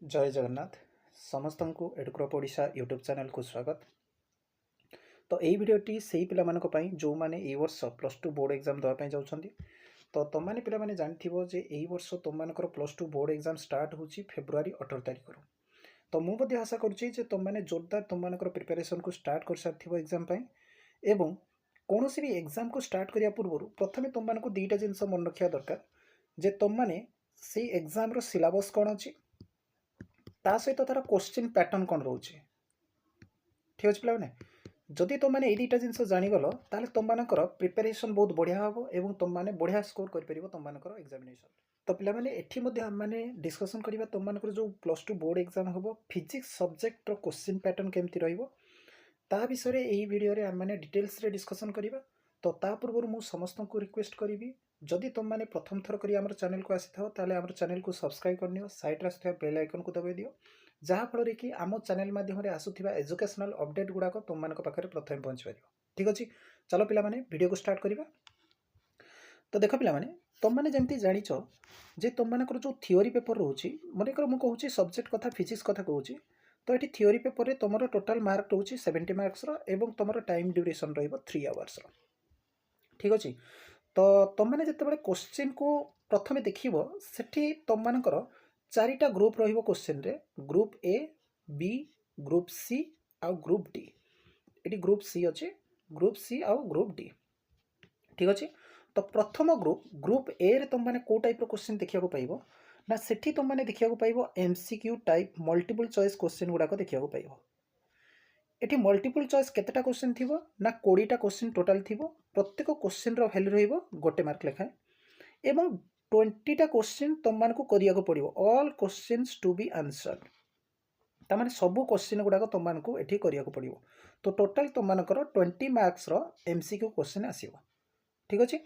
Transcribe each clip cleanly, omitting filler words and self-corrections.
जय जगन्नाथ समस्त को एडुक्रप ओडिशा यूट्यूब चैनल को स्वागत। तो यही भिडटी से पाई जो मैंने ये वर्ष प्लस टू बोर्ड एग्जाम देवाई जाऊँगी। तो तुम मैंने पे जानते यही वर्ष तुम plus two board exam start हो फेब्रुआरी 18 तारिख। तो मुझे आशा करुँचे तुम मैंने जोरदार तुम प्रिपेरेसन को स्टार्ट कर सारी एग्जाम एवं कौन भी एग्जाम को स्टार्ट करने पूर्व प्रथम तुमको दुईटा जिनस मन रखा दरकार जे तुम मैंने से एग्जाम सिलेबस कौन अच्छी ता सहित तार क्वेश्चन पैटर्न कौन रोचे। ठीक अच्छे पे जदि तुम मैंने दुईटा जिन जाणीगल ताल तुम प्रिपेरेसन बहुत बढ़िया हम और तुम मैंने बढ़िया स्कोर कर तुम एग्जामिनेशन। तो पे मैंने डिस्कसन करवा तुम जो प्लस टू बोर्ड एग्जाम हम फिजिक्स सब्जेक्ट क्वेश्चन पैटर्न केमती ता विषय यही वीडियो आम मैंने डिटेल्स डिस्कसन करवा। तो ता पूर्व मुझे समस्त को रिक्वेस्ट करी जदि तुम मैंने प्रथम थर कर आम चैनल को आसी था ताले आम चैनल को सब्सक्राइब करनी साइड आसुवा बेल आइकन को दबाई दियो जहाँफल कि आम चैनल माध्यम आसुवा एजुकेशनल अपडेट गुड़ाक तुम पाखे प्रथम पहुँच पार। ठीक अच्छे चलो पिला माने वीडियो को स्टार्ट करवा। तो देख पिला माने तुम मैंने जमी जाच जे तुम मानकर जो थियोरी पेपर रोचे मनकर मुझे सब्जेक्ट कथा फिजिक्स कथा कहूँ। तो ये थियोरी पेपर रे तुम टोटाल मार्क रोचे 70 मार्क्स एवं तुम टाइम ड्यूरेशन रो3 आवर्स। ठीक अच्छे तो तुम मैंने जिते क्वेश्चन को प्रथम देख से तुम मानकर चारिटा ग्रुप क्वेश्चन रे group A B group C आउ ग्रुप डी। ये ग्रुप सी अच्छे ग्रुप सी आउ ग्रुप डी। ठीक अच्छे तो प्रथम ग्रुप ए रे तुम मैंने कौ टाइप क्वेश्चन देखा पाइब ना सेठी तुम मैंने देखा पाइब MCQ type multiple choice question गुड़ाक देखा पाइब। ये मल्टीपल चॉइस केतेटा क्वेश्चन थी ना 20टा क्वेश्चन टोटाल थी। प्रत्येक क्वेश्चन वैल्यू रोटे मार्क लेखाएं एवं 20टा क्वेश्चन तुमको करिया पड़ो all questions to be answered तार सबू क्वेश्चन गुड़ाक तुमको ये करिया पड़ो। तो टोटाल तुमको 20 मार्क्स एमसीक्यू क्वेश्चन आसो। ठीक अच्छे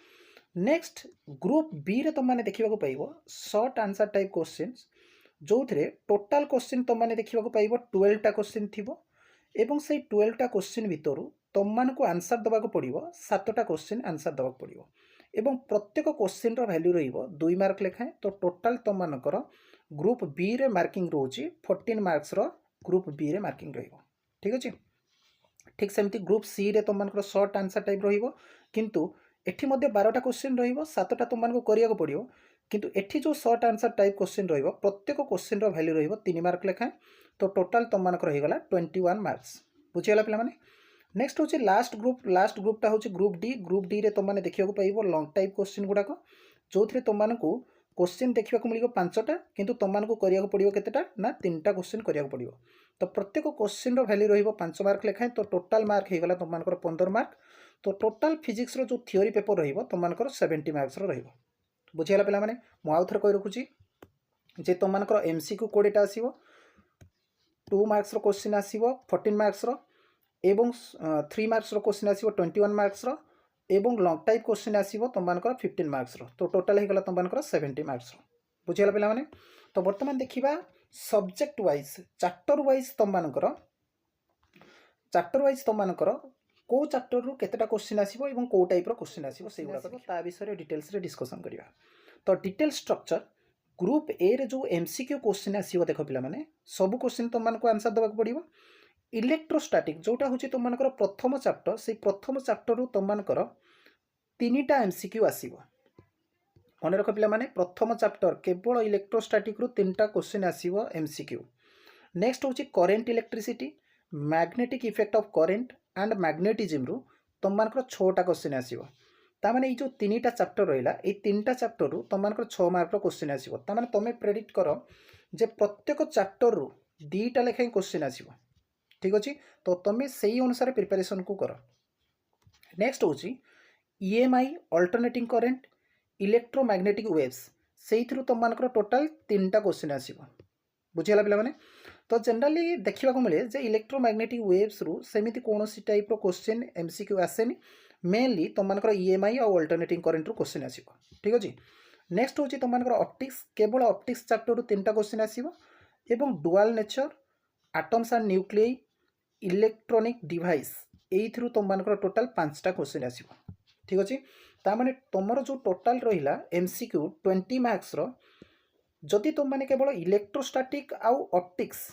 नेक्स्ट ग्रुप बी रे तुम देखा पाइब शॉर्ट आंसर टाइप क्वेश्चन जो थे टोटाल क्वेश्चन तुमने देखा पाइब 12टा क्वेश्चन थी एवं से 12टा क्वेश्चन भितर तुमको आंसर देवाक पड़ो 7टा क्वेश्चन आंसर देवाक पड़ो एवं प्रत्येक क्वेश्चन वैल्यू रो2 मार्क लेखाएं। तो टोटाल तुमकर ग्रुप बी रे मार्किंग रोचे 14 मार्क्स ग्रुप बी रे मार्किंग रही। ठीक अच्छे ठीक सेमती ग्रुप सी रे तुमको शॉर्ट आंसर टाइप किंतु एठी 12टा क्वेश्चन 7टा तुमको करिया पड़ो किंतु एठी जो शॉर्ट आंसर टाइप क्वेश्चन प्रत्येक क्वेश्चन वैल्यू 3 मार्क लेखाएं। तो टोटाल तुमको रहीगला 21 मार्क्स। बुझीगला पे नेक्स्ट हूँ लास्ट ग्रुपटा हूँ ग्रुप डी रे तुमने देखा पाइब लंग टाइप क्वेश्चन गुड़ाक जो थे तुमको क्वेश्चन देखा मिले 5टा किंतु तुमको करिया पड़ो केतेटा ना 3टा क्वेश्चन करिया पड़ो। तो प्रत्येक क्वेश्चन वैल्यू 5 मार्क लेखाएं। तो टोटाल मार्क होगा तुमको 15 मार्क। तो टोटाल फिजिक्स जो थियोरी पेपर तुमको 70 मार्क्स बुझीगला पे मुझे आउ थे कही रखुची जे तुमको एमसीक्यू 20टा आसो 2 मार्क्स क्वेश्चन आसो 14 मार्क्स एवं 3 मार्क्स क्वेश्चन आसो 21 मार्क्स एवं लंग टाइप क्वेश्चन आसो तुमको 15 मार्क्स। तो टोटाल होगा तुमको 70 मार्क्स। बुझीगला पे तो बर्तमान देखा सब्जेक्ट वाइज चैप्टर वाइज तुमको कौ चैप्टर रु केतेटा क्वेश्चन आसो और कौ टाइप क्वेश्चन आसो से गुड़ा विषय डिटेल्स डिस्कसन करवा। तो डिटेल स्ट्रक्चर ग्रुप ए रे जो एमसीक्यू क्वेश्चन आसो देख पे सब क्वेश्चन तुमको आंसर देवाक पड़ो। इलेक्ट्रोस्टैटिक जोटा हूँ तुमको प्रथम चैप्टर से प्रथम चैप्टर रु तुमको 3टा एमसीक्यू आसो। मन रख पे प्रथम चैप्टर केवल इलेक्ट्रोस्टैटिक रु 3टा क्वेश्चन आसो एमसीक्यू। नेक्स्ट हूँ current electricity magnetic effect of current and magnetism रु तुमको 6टा क्वेश्चन आसो। तामाने ये जो 3टा चैप्टर रहा ये 3टा चैप्टर रु तुमको 6 मार्क क्वेश्चन आसो। तामाने तुम प्रेडिक्ट कर जे प्रत्येक चैप्टर रु 2टा लेखाएं क्वेश्चन आसो। ठीक अच्छे तो तुम से अनुसार प्रिपरेशन को कर। नेक्स्ट हूँ EMI alternating current electromagnetic waves से तुमको टोटाल 3टा क्वेश्चन आसो। बुझीगला पे तो जनरली देखा मिले जे इलेक्ट्रोमैग्नेटिक वेव्स रु सेमिति कौन टाइप क्वेश्चन एमसीक्यू आसेनी मेनली तुमको ईएमआई और अल्टरनेटिंग करेन्ट रु क्वेश्चन आसो। ठीक अच्छे नेक्स्ट हूँ तुमको ऑप्टिक्स केवल ऑप्टिक्स चैप्टर रु 3टा क्वेश्चन आसो एवं dual nature atoms and nuclei electronic device you तुमको टोटाल 5टा क्वेश्चन आसो। ठीक अच्छे तार तुम जो टोटाल रहा एमसीक्यू 20 मार्क्स जदि तुम मैंने केवल इलेक्ट्रोस्टैटिक आउ ऑप्टिक्स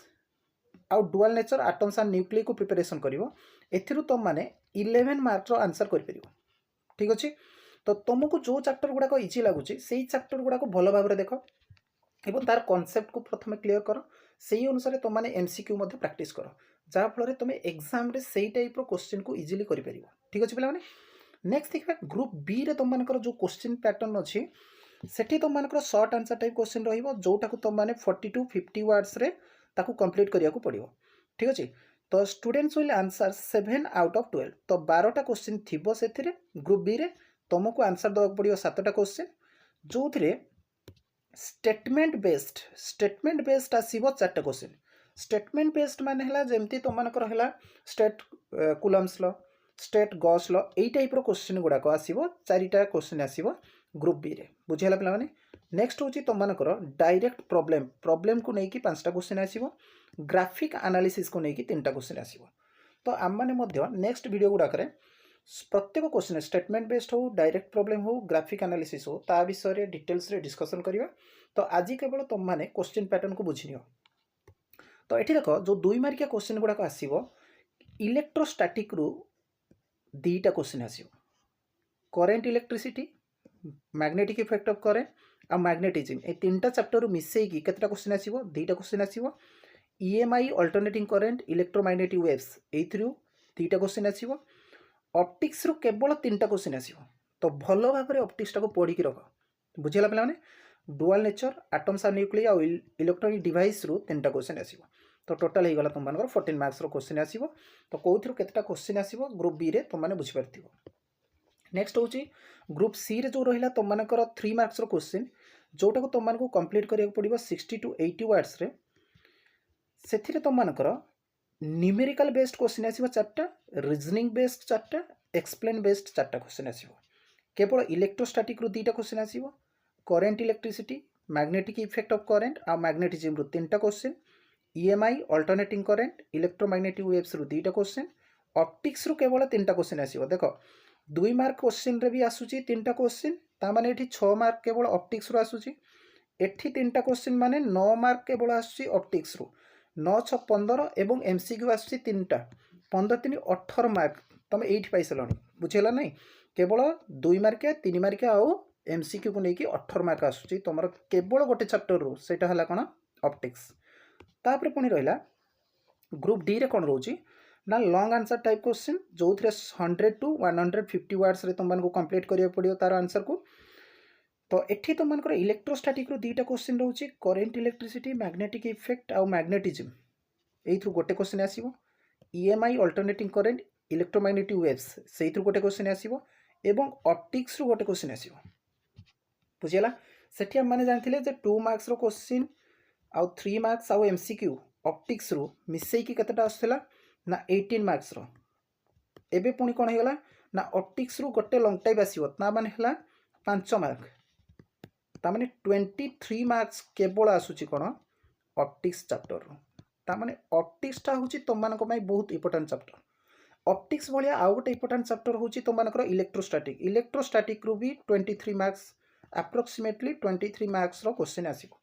आउ dual nature atoms and nuclei को प्रिपरेशन करिवो एथिरु तुम माने 11 मार्क रो आंसर कर परिवो। ठीक अछि। तो तुमको जो चैप्टर गुड़ाक इजी लगुच से चैप्टर गुड़ाक भल भाव देख एवं तार कॉन्सेप्ट को प्रथम क्लियर कर से अनुसार तुम मैंने एमसीक्यू प्रैक्टिस कर जहाँफल तुम एग्जाम रे से टाइप क्वेश्चन को इजिली कर। ठीक अच्छे पे नेक्स्ट देखा ग्रुप बी रे तुम मानकर जो क्वेश्चन पैटर्न अच्छी सेठी तुम मानकर शॉर्ट आंसर टाइप क्वेश्चन रहिबो जोटा को तुम माने 40 to 50 वर्ड्स रे ताकू कंप्लीट करिया को पड़िबो। ठीक अछि। तो students will answer 7 out of 12 तो 12टा क्वेश्चन थिबो सेथिरे ग्रुप बी रे तुमको आंसर दवा पड़िबो 7टा क्वेश्चन जो थिरे स्टेटमेंट बेस्ड आसीबो 4टा क्वेश्चन। स्टेटमेंट बेस्ड माने हला जेमती तुम मानकर हला state Coulomb's law state Gauss law एई टाइप रो क्वेश्चन गुडाको आसीबो 4टा क्वेश्चन आसीबो ग्रुप बी रे बुझिला पिला माने। नेक्स्ट होची तुम मानकर डायरेक्ट प्रॉब्लम को नेकी 5टा क्वेश्चन आसीबो ग्राफिक एनालिसिस को नेकी 3टा क्वेश्चन आसीबो। तो आम माने मध्य नेक्स्ट वीडियो गुडाकरे प्रत्येक क्वेश्चन स्टेटमेंट बेस्ड हो डायरेक्ट प्रॉब्लम हो ग्राफिक एनालिसिस हो ता विषय रे डिटेल्स रे डिस्कशन करिवा। तो आज केवल तुम माने क्वेश्चन पैटर्न को बुझिनियो। तो एठी देखो जो 2 मार्किया क्वेश्चन गुडाक आसीबो इलेक्ट्रोस्टैटिक रु 2टा क्वेश्चन आसीबो current electricity magnetic effect of current आ मैग्नेटिज्म ए 3टा चैप्टर मिसई की केतटा क्वेश्चन आसीबो 2टा क्वेश्चन आसीबो EMI alternating current electromagnetic waves एथ्रु 2टा क्वेश्चन आसीबो ऑप्टिक्स रु केवल 3टा क्वेश्चन आसीबो। तो भलो भाबरे ऑप्टिक्स टाको पढ़ी की रख बुझिला पिला माने dual nature atoms and nuclei आ इलेक्ट्रॉनिक डिवाइस रु 3टा क्वेश्चन आसीबो। तो टोटल हे गला तुम मानकर 14 मार्क्स रो क्वेश्चन आसीबो। तो कोथरु केतटा क्वेश्चन आसीबो ग्रुप बी रे तुम माने बुझि परथिबो। नेक्स्ट होची ग्रुप सी रे जो रहिला तुम मानकर 3 मार्क्स रो क्वेश्चन जोटा को तुम मानको कंप्लीट करिया पड़िबो 60 to 80 वर्ड्स रे सेथिरे तुम मानकर न्यूमेरिकल बेस्ड क्वेश्चन आसीबो 4टा रीजनिंग बेस्ड 4टा एक्सप्लेन बेस्ड 4टा क्वेश्चन आसीबो। केवल इलेक्ट्रोस्टैटिक रु 2टा क्वेश्चन आसीबो current electricity magnetic effect of current आ मैग्नेटिज्म रु 3टा question EMI alternating current electromagnetic waves रु 2टा क्वेश्चन ऑप्टिक्स रु केवल 3टा क्वेश्चन आसीबो। देखो 2 मार्क क्वेश्चन रे भी आसुची 3टा क्वेश्चन ता माने एठी 6 मार्क केवल ऑप्टिक्स रु आसुची एठी 3टा क्वेश्चन माने 9 मार्क केवल आसुची ऑप्टिक्स रु 9 6 15 एवं एमसीक्यू आसुची 3टा 15 3 18 मार्क तुम एठी पाइसलनी बुझेला नहीं केवल 2 मार्किया 3 मार्किया आउ एमसीक्यू को लेकी 18 मार्क आसुची तुमर केवल गोटे चैप्टर रु सेटा हला कोन ऑप्टिक्स। तापर पुनी रहिला ग्रुप डी रे कोन रहउची ना लॉन्ग आंसर टाइप क्वेश्चन जो 100 to 150 वर्ड्स रे तुम मानको कंप्लीट करिया पड़ियो तार आंसर को। तो एठी तुम मानकर इलेक्ट्रोस्टैटिक रो 2टा क्वेश्चन रहउची करेंट इलेक्ट्रिसिटी मैग्नेटिक इफेक्ट आ मैग्नेटिज्म एथ्रु गोटे क्वेश्चन आसीबो EMI alternating current electromagnetic waves सेथ्रु गोटे क्वेश्चन आसीबो एवं ऑप्टिक्स रु गोटे क्वेश्चन आसीबो बुझिला। सेठी हम माने जानथिले जे 2 मार्क्स रो क्वेश्चन आ 3 मार्क्स आ एमसीक्यू ऑप्टिक्स रु मिसई की कतटा आसथिला ना 18 मार्क्स रो एबे पुनी कोन हेगला ना ऑप्टिक्स रु गोटे लॉन्ग टाइप आसीबो ता माने हला 5 मार्क ता माने 23 मार्क्स केवल आसुची कोन ऑप्टिक्स चैप्टर रो ता माने ऑप्टिक्स ता होची तुम मानको पई बहुत इंपोर्टेंट चैप्टर ऑप्टिक्स भलिया आउ गोटे इंपोर्टेंट चैप्टर होची तुम मानकर इलेक्ट्रोस्टैटिक रु भी 23 मार्क्स अप्रोक्सीमेटली 23 मार्क्स रो क्वेश्चन आसीबो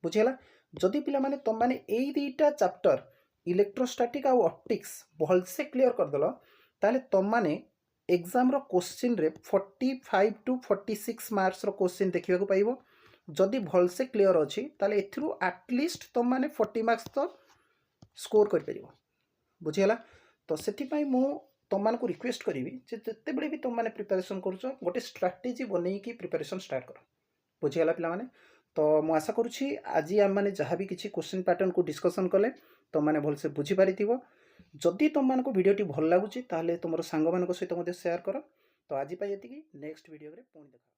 बुझिला। जदि पिला माने तुम माने एई 2टा चैप्टर इलेक्ट्रोस्टैटिक आ ऑप्टिक्स भल से क्लियर कर दलो ताले तुम माने एग्जाम रो क्वेश्चन रे 45 to 46 मार्क्स रो क्वेश्चन देखिबा को पाइबो। जदि भल से क्लियर अछि ताले एथरु एटलीस्ट तुम माने 40 मार्क्स तो स्कोर कर परिबो बुझिला। तो सेति पई मु तुम मान को रिक्वेस्ट करिवि जे जते बडे भी तुम माने प्रिपरेशन करछो गोटे स्ट्रेटजी बनै की प्रिपरेशन स्टार्ट करो बुझिला पिला माने। तो मु आशा करूछि आज आम माने जहाँ भी किसी क्वेश्चन पैटर्न को डिस्कशन कले तुम माने भल से बुझी पारिथिबो। जदि तुम मान को वीडियोटी भल लागुछि ताहले तुमरो सांग मानक सहित मते शेयर करो। तो आज पई एतिकी नेक्स्ट वीडियो रे पुणी देखा।